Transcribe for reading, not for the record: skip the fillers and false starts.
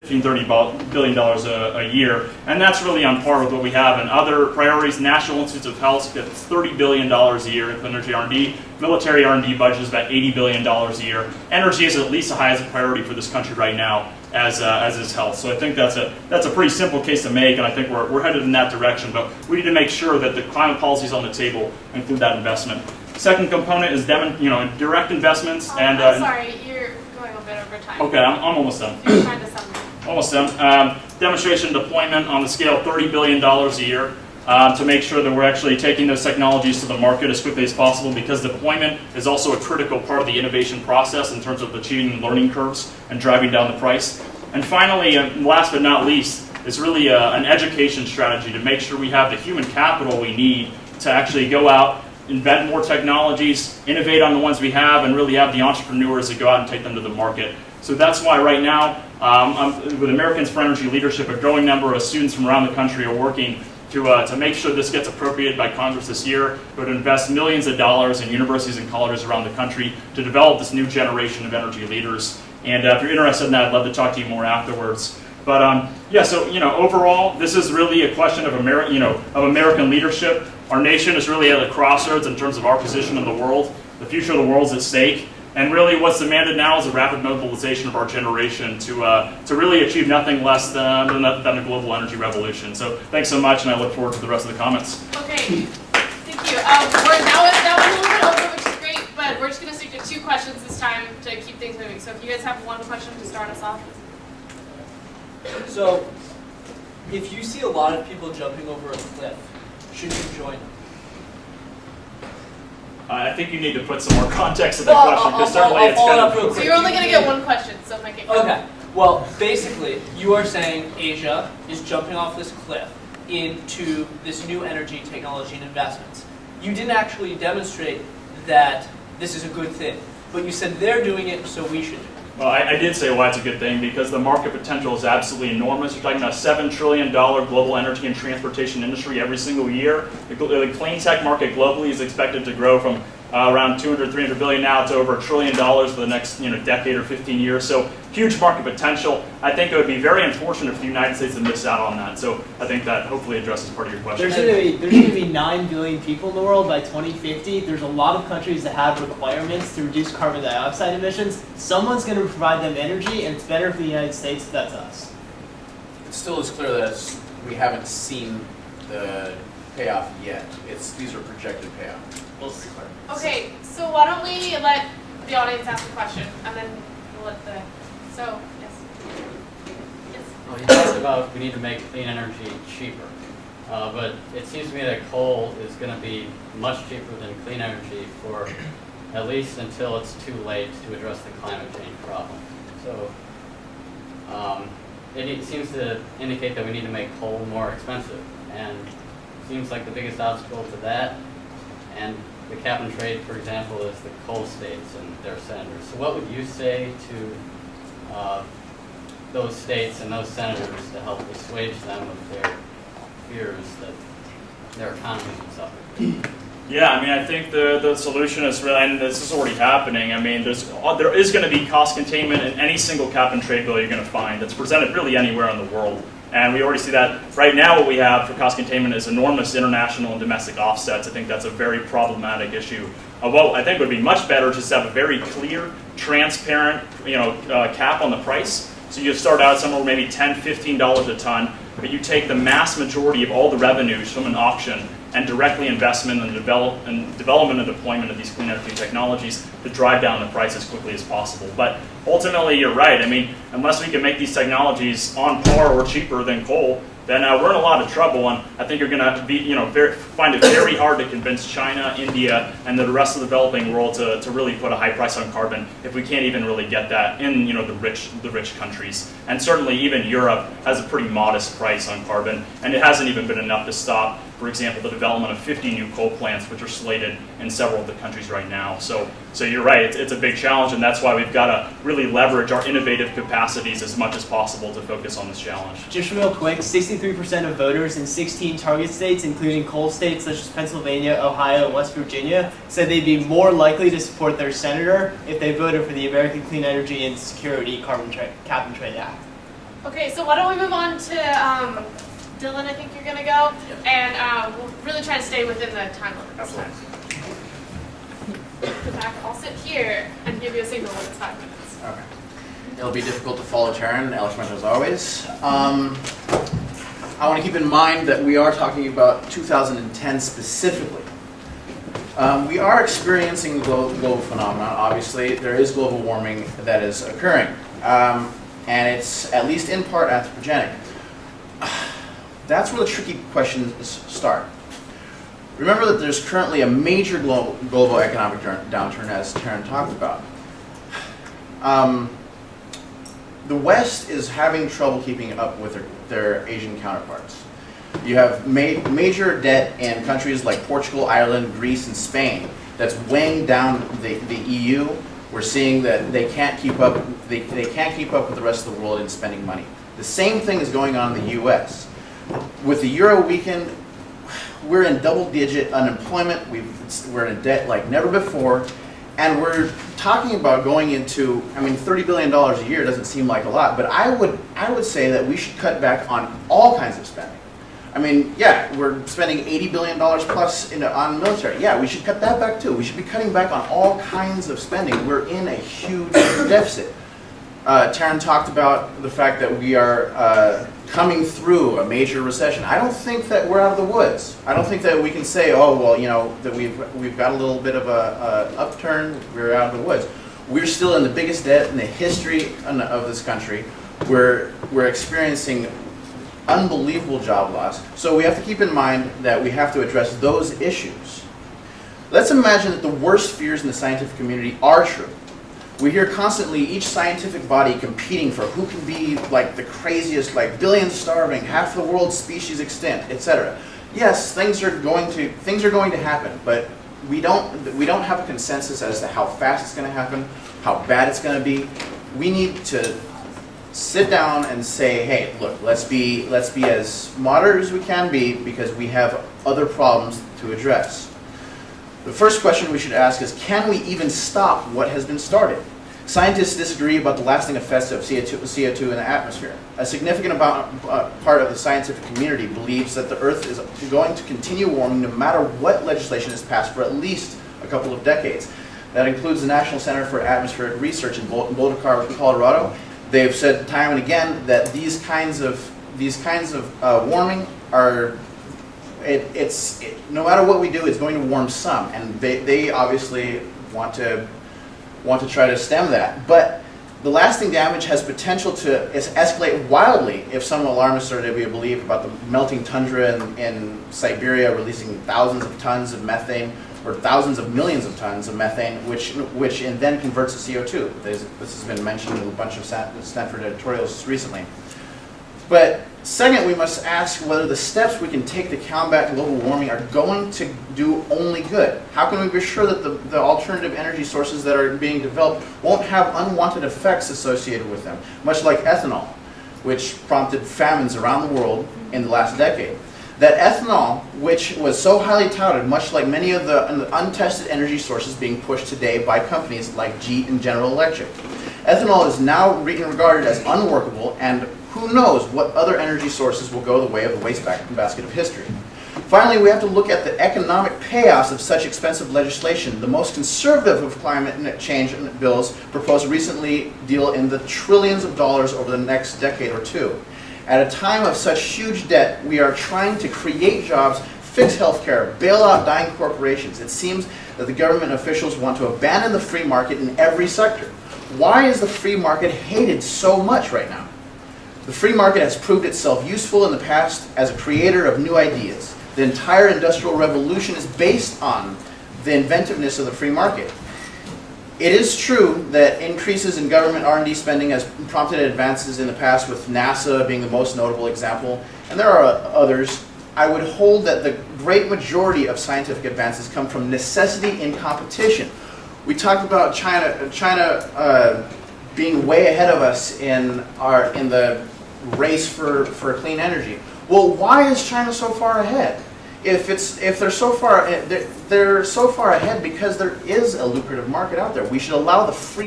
$30 billion a year, and that's really on par with what we have in other priorities. National Institutes of Health gets $30 billion a year in energy R&D. Military R&D budget is about $80 billion a year. Energy is at least the highest priority for this country right now, as is health. So I think that's a pretty simple case to make, and I think we're headed in that direction. But we need to make sure that the climate policies on the table include that investment. Second component is direct investments. I'm sorry, you're going a bit over time. Okay, I'm almost done. You're trying to sum up. Almost done. Demonstration deployment on the scale of $30 billion a year to make sure that we're actually taking those technologies to the market as quickly as possible, because deployment is also a critical part of the innovation process in terms of achieving learning curves and driving down the price. And finally, last but not least, is really an education strategy to make sure we have the human capital we need to actually go out, invent more technologies, innovate on the ones we have, and really have the entrepreneurs that go out and take them to the market. So that's why right now, with Americans for Energy Leadership, a growing number of students from around the country are working to make sure this gets appropriated by Congress this year, but to invest millions of dollars in universities and colleges around the country to develop this new generation of energy leaders. And if you're interested in that, I'd love to talk to you more afterwards. But overall, this is really a question of American leadership. Our nation is really at a crossroads in terms of our position in the world. The future of the world is at stake. And really what's demanded now is a rapid mobilization of our generation to really achieve nothing less than a global energy revolution. So thanks so much, and I look forward to the rest of the comments. Okay, thank you. That was a little bit over, which is great, but we're just going to stick to 2 questions this time to keep things moving. So if you guys have one question to start us off. So if you see a lot of people jumping over a cliff, should you join them? I think you need to put some more context to that question, because certainly it's kind of... So you're only going to get 1 question, so make it quick. Okay. Well, basically, you are saying Asia is jumping off this cliff into this new energy technology and investments. You didn't actually demonstrate that this is a good thing, but you said they're doing it, so we should do it. Well, I did say why it's a good thing, because the market potential is absolutely enormous. You're talking about a $7 trillion global energy and transportation industry every single year. The clean tech market globally is expected to grow from around 200, 300 billion now to over $1 trillion for the next decade or 15 years. So huge market potential. I think it would be very unfortunate for the United States to miss out on that. So I think that hopefully addresses part of your question. There's going to be 9 billion people in the world by 2050. There's a lot of countries that have requirements to reduce carbon dioxide emissions. Someone's going to provide them energy, and it's better for the United States if that's us. It still is clear that we haven't seen the payoff yet. These are projected payouts. We'll see. Okay, so why don't we let the audience ask a question, and then we'll let the... So, yes. Well, you talked about we need to make clean energy cheaper, but it seems to me that coal is going to be much cheaper than clean energy for at least until it's too late to address the climate change problem. So it seems to indicate that we need to make coal more expensive, and it seems like the biggest obstacle to that, and the cap and trade, for example, is the coal states and their senators. So what would you say to those states and those senators to help assuage them of their fears that their economies would suffer? Yeah, I mean, I think the solution is really, and this is already happening. I mean, there is going to be cost containment in any single cap and trade bill you're going to find that's presented really anywhere in the world. And we already see that right now. What we have for cost containment is enormous international and domestic offsets. I think that's a very problematic issue. What I think would be much better is just to have a very clear, transparent, cap on the price. So you start out somewhere maybe $10, $15 a ton, but you take the mass majority of all the revenues from an auction and directly investment in the development and deployment of these clean energy technologies to drive down the price as quickly as possible. But ultimately, you're right. I mean, unless we can make these technologies on par or cheaper than coal, then we're in a lot of trouble. And I think you're going to have to be, find it very hard to convince China, India, and the rest of the developing world to really put a high price on carbon if we can't even really get that in, the rich countries. And certainly, even Europe has a pretty modest price on carbon, and it hasn't even been enough to stop, for example, the development of 50 new coal plants, which are slated in several of the countries right now. So you're right, it's a big challenge, and that's why we've got to really leverage our innovative capacities as much as possible to focus on this challenge. Just real quick, 63% of voters in 16 target states, including coal states such as Pennsylvania, Ohio, and West Virginia, said they'd be more likely to support their senator if they voted for the American Clean Energy and Security Cap and Trade Act. Okay, so why don't we move on to Dylan? I think you're gonna go, and we'll really try to stay within the time limit this time. In fact, I'll sit here and give you a signal when it's 5 minutes. Okay. It'll be difficult to follow Teryn, Hirshman as always. I want to keep in mind that we are talking about 2010 specifically. We are experiencing global phenomenon. Obviously, there is global warming that is occurring, and it's at least in part anthropogenic. That's where the tricky questions start. Remember that there's currently a major global economic downturn, as Teryn talked about. The West is having trouble keeping up with their Asian counterparts. You have major debt in countries like Portugal, Ireland, Greece, and Spain that's weighing down the EU. We're seeing that they can't keep up. They can't keep up with the rest of the world in spending money. The same thing is going on in the U.S. With the euro weakened, we're in double-digit unemployment. We're in debt like never before. And we're talking about going into, I mean, $30 billion a year doesn't seem like a lot, but I would say that we should cut back on all kinds of spending. I mean, yeah, we're spending $80 billion plus on military. Yeah, we should cut that back too. We should be cutting back on all kinds of spending. We're in a huge deficit. Teryn talked about the fact that we are coming through a major recession. I don't think that we're out of the woods. I don't think that we can say, oh, well, you know, that we've got a little bit of a upturn, we're out of the woods. We're still in the biggest debt in the history of this country. We're experiencing unbelievable job loss. So we have to keep in mind that we have to address those issues. Let's imagine that the worst fears in the scientific community are true. We hear constantly each scientific body competing for who can be like the craziest, like billions starving, half the world's species extinct, etc. Yes, things are going to happen, but we don't have a consensus as to how fast it's going to happen, how bad it's going to be. We need to sit down and say, hey, look, let's be as moderate as we can be because we have other problems to address. The first question we should ask is, can we even stop what has been started? Scientists disagree about the lasting effects of CO2 in the atmosphere. A significant part of the scientific community believes that the Earth is going to continue warming no matter what legislation is passed for at least a couple of decades. That includes the National Center for Atmospheric Research in Boulder, Colorado. They've said time and again that these kinds of warming are. No matter what we do, it's going to warm some, and they obviously want to try to stem that. But the lasting damage has potential to escalate wildly if some alarmists are to be believed about the melting tundra in Siberia releasing thousands of tons of methane, or thousands of millions of tons of methane, which then converts to CO2. This has been mentioned in a bunch of Stanford editorials recently. But second, we must ask whether the steps we can take to combat global warming are going to do only good. How can we be sure that the alternative energy sources that are being developed won't have unwanted effects associated with them, much like ethanol, which prompted famines around the world in the last decade. That ethanol, which was so highly touted, much like many of the untested energy sources being pushed today by companies like Jeep and General Electric. Ethanol is now regarded as unworkable, and who knows what other energy sources will go the way of the wastebasket of history. Finally, we have to look at the economic payoffs of such expensive legislation. The most conservative of climate change bills proposed recently deal in the trillions of dollars over the next decade or two. At a time of such huge debt, we are trying to create jobs, fix healthcare, bail out dying corporations. It seems that the government officials want to abandon the free market in every sector. Why is the free market hated so much right now? The free market has proved itself useful in the past as a creator of new ideas. The entire Industrial Revolution is based on the inventiveness of the free market. It is true that increases in government R&D spending has prompted advances in the past, with NASA being the most notable example, and there are others. I would hold that the great majority of scientific advances come from necessity in competition. We talked about China being way ahead of us in the race for clean energy. Well, why is China so far ahead? If they're so far ahead because there is a lucrative market out there. We should allow the free